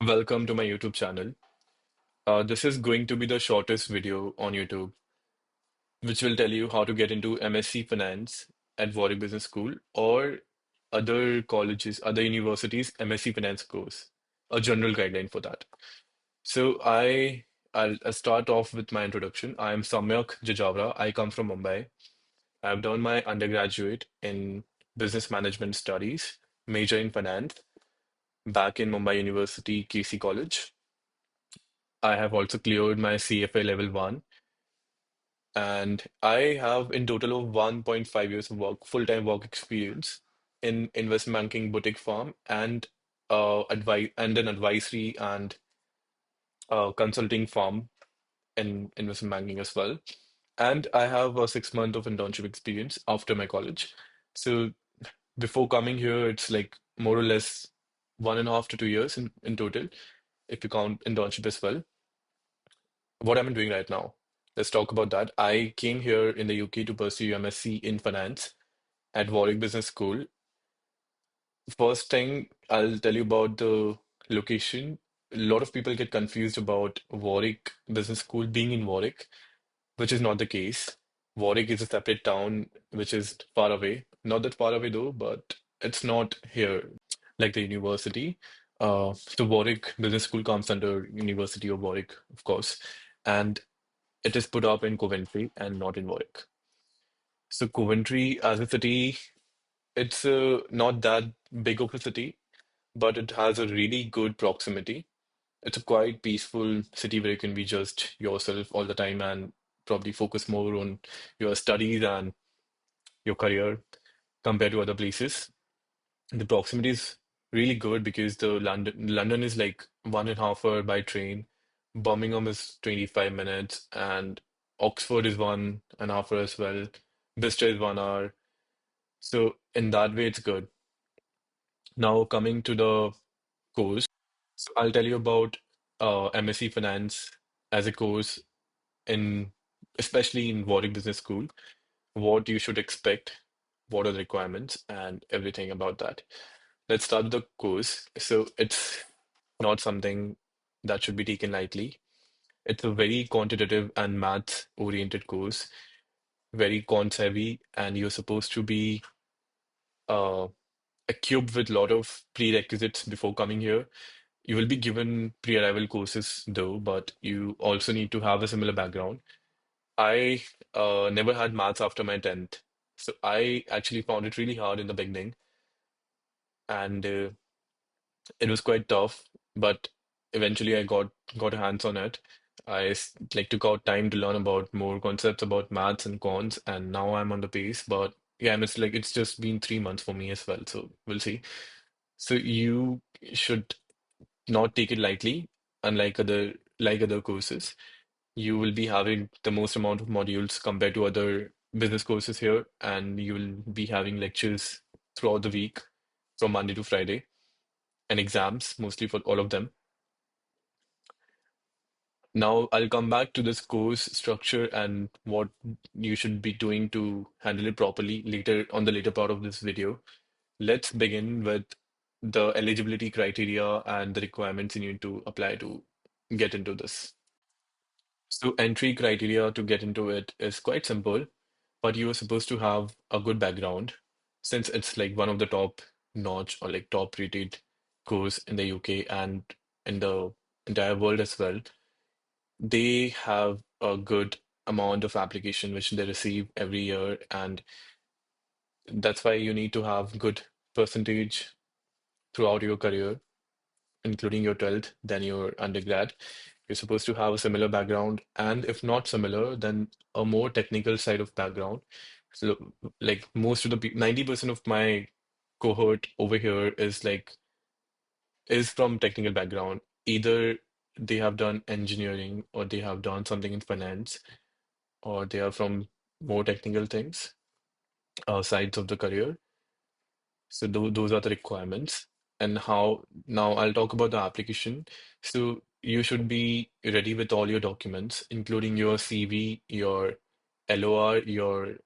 Welcome to my YouTube channel. This is going to be the shortest video on YouTube, which will tell you how to get into MSc Finance at Warwick Business School or other colleges, other universities, MSc Finance course, a general guideline for that. So I'll start off with my introduction. I am Samyak Jajavra. I come from Mumbai. I've done my undergraduate in business management studies, major in finance, back in Mumbai University, KC College. I have also cleared my CFA level 1, and I have in total of 1.5 years of work, full-time work experience in investment banking boutique firm and advice and an advisory and consulting firm in investment banking as well. And I have a 6 month of internship experience after my college. So before coming here, it's like more or less 1.5 to 2 years in total, if you count internship as well. What am I doing right now? Let's talk about that. I came here in the UK to pursue MSc in Finance at Warwick Business School. First thing I'll tell you about the location. A lot of people get confused about Warwick Business School being in Warwick, which is not the case. Warwick is a separate town which is far away. Not that far away though, but it's not here like the university. So Warwick Business School comes under University of Warwick, of course. And it is put up in Coventry and not in Warwick. So Coventry as a city, it's not that big of a city, but it has a really good proximity. It's a quite peaceful city where you can be just yourself all the time and probably focus more on your studies and your career compared to other places. The proximity is really good because the London is like 1.5 hour by train. Birmingham is 25 minutes, and Oxford is 1.5 hour as well. Bicester is 1 hour. So in that way, it's good. Now coming to the course, so I'll tell you about MSc Finance as a course in especially in Warwick Business School, what you should expect, what are the requirements, and everything about that. Let's start with the course. So it's not something that should be taken lightly. It's a very quantitative and math oriented course, very quant heavy, and you're supposed to be uh, equipped with a lot of prerequisites before coming here. You will be given pre-arrival courses though, but you also need to have a similar background. I never had maths after my 10th, so I actually found it really hard in the beginning, and it was quite tough, but eventually I got a hands on it. Like took out time to learn about more concepts about maths and cons, and now I'm on the pace. But yeah, and it's just been 3 months for me as well, so we'll see. So you should not take it lightly, unlike other courses. You will be having the most amount of modules compared to other business courses here, and you will be having lectures throughout the week from Monday to Friday and exams mostly for all of them. Now, I'll come back to this course structure and what you should be doing to handle it properly later on the later part of this video. Let's begin with the eligibility criteria and the requirements you need to apply to get into this. So, entry criteria to get into it is quite simple, but you are supposed to have a good background since it's like one of the top notch or like top rated course in the UK and in the entire world as well. They have a good amount of application which they receive every year, and that's why you need to have good percentage throughout your career, including your 12th, then your undergrad. You're supposed to have a similar background, and if not similar, then a more technical side of background. So, like most of the 90% of my cohort over here is from technical background. Either they have done engineering or they have done something in finance or they are from more technical things, sides of the career. So those are the requirements. And how now I'll talk about the application. So you should be ready with all your documents, including your CV, your LOR, your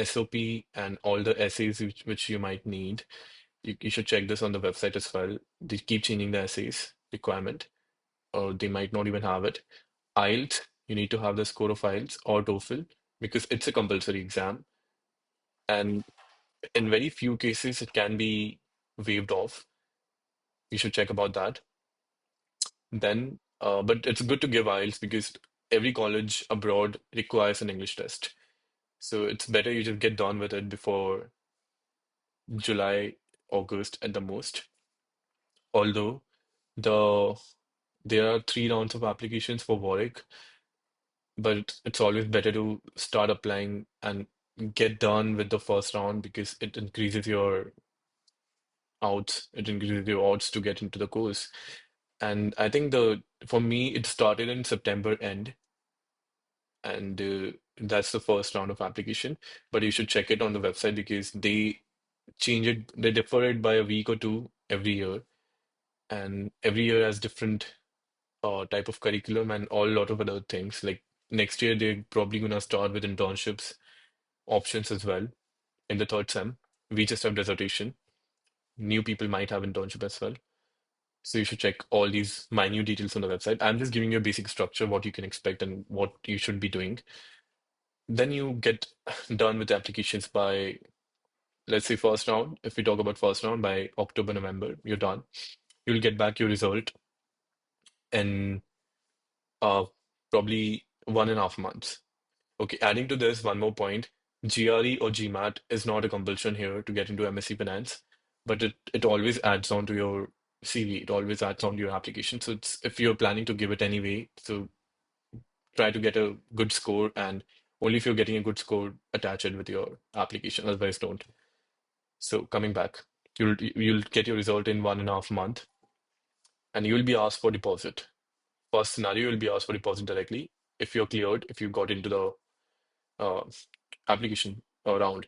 SOP, and all the essays which you might need. You should check this on the website as well. They keep changing the essays. requirement, or they might not even have it. IELTS, you need to have the score of IELTS or TOEFL because it's a compulsory exam. And in very few cases, it can be waived off. You should check about that. Then, but it's good to give IELTS because every college abroad requires an English test. So it's better you just get done with it before July, August at the most. Although the there are 3 rounds of applications for Warwick, but it's always better to start applying and get done with the first round because it increases your odds. It increases your odds to get into the course. And I think the for me it started in September end, and that's the first round of application. But you should check it on the website because they change it, they defer it by a week or two every year, and every year has different type of curriculum and all lot of other things. Like next year, they're probably gonna start with internships options as well in the third sem. We just have dissertation. New people might have internship as well. So you should check all these minute details on the website. I'm just giving you a basic structure, what you can expect and what you should be doing. Then you get done with the applications by, let's say, first round. If we talk about first round, by October, November, you're done. You'll get back your result in uh, probably 1.5 months. Okay, adding to this, one more point. GRE or GMAT is not a compulsion here to get into MSc Finance, but it always adds on to your CV. It always adds on to your application. So it's if you're planning to give it anyway, so try to get a good score, and only if you're getting a good score, attach it with your application. Otherwise, don't. So coming back, you'll get your result in 1.5 month, and you'll be asked for deposit. First scenario, you'll be asked for deposit directly if you're cleared, if you got into the uh, application round.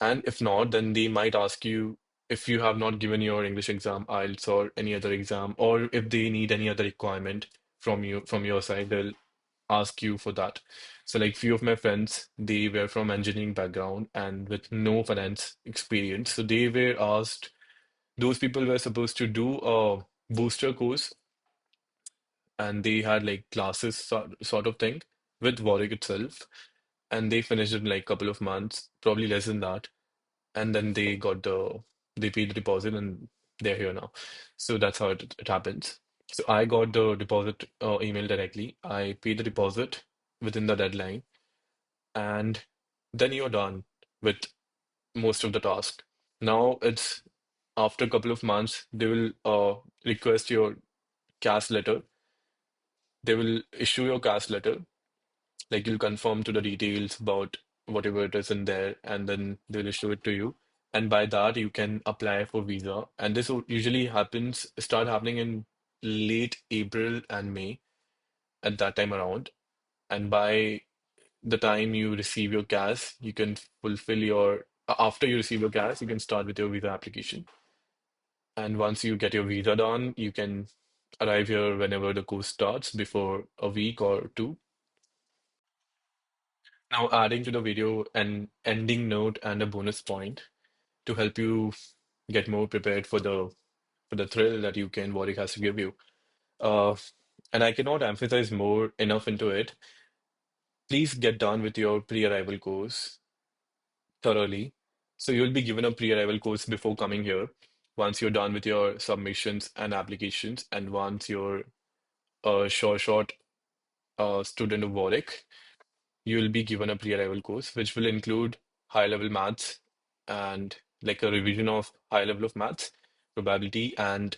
And if not, then they might ask you if you have not given your English exam, IELTS, or any other exam, or if they need any other requirement from you from your side, they'll ask you for that. So, like few of my friends, they were from engineering background and with no finance experience. So they were asked, those people were supposed to do a booster course, and they had like classes sort of thing with Warwick itself, and they finished it in like couple of months, probably less than that, and then they paid the deposit and they're here now. So that's how it happens. So I got the deposit email directly. I paid the deposit within the deadline, and then you're done with most of the task. Now it's after a couple of months, they will request your CAS letter. They will issue your CAS letter, like you'll confirm to the details about whatever it is in there, and then they'll issue it to you. And by that, you can apply for visa. And this usually start happening in late April and May at that time around. And by the time you receive your CAS, you can fulfill after you receive your CAS, you can start with your visa application. And once you get your visa done, you can arrive here whenever the course starts, before a week or two. Now, adding to the video an ending note and a bonus point to help you get more prepared for the thrill that Warwick has to give you. Uh, and I cannot emphasize more enough into it. Please get done with your pre-arrival course thoroughly. So you'll be given a pre-arrival course before coming here. Once you're done with your submissions and applications, and once you're a short student of Warwick, you'll be given a pre-arrival course, which will include high-level maths and like a revision of high level of maths, probability, and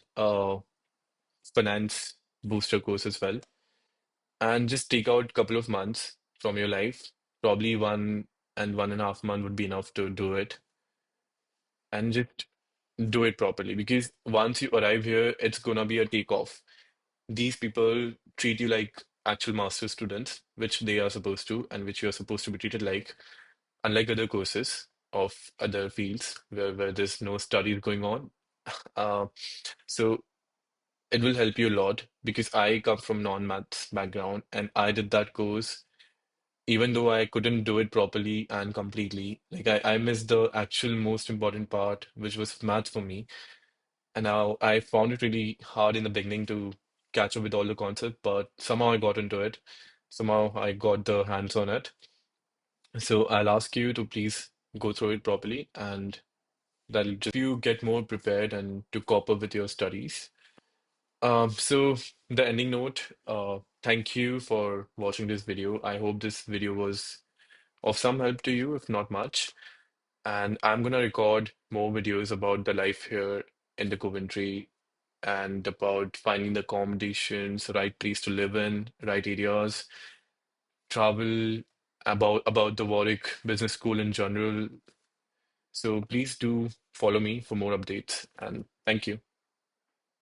finance booster course as well. And just take out a couple of months from your life. Probably 1.5 month would be enough to do it, and just do it properly. Because once you arrive here, it's gonna be a takeoff. These people treat you like actual master students, which they are supposed to, and which you are supposed to be treated like, unlike other courses of other fields where there's no studies going on. Uh, so it will help you a lot because I come from non-maths background and I did that course even though I couldn't do it properly and completely. Like I missed the actual most important part, which was maths for me. And now I found it really hard in the beginning to catch up with all the concepts, but somehow I got into it. Somehow I got the hands on it. So I'll ask you to please go through it properly, and that'll just help you get more prepared and to cope up with your studies. So the ending note, thank you for watching this video. I hope this video was of some help to you, if not much. And I'm gonna record more videos about the life here in the Coventry and about finding the accommodations, right place to live in, right areas, travel, about the Warwick Business School in general. So please do follow me for more updates, and thank you.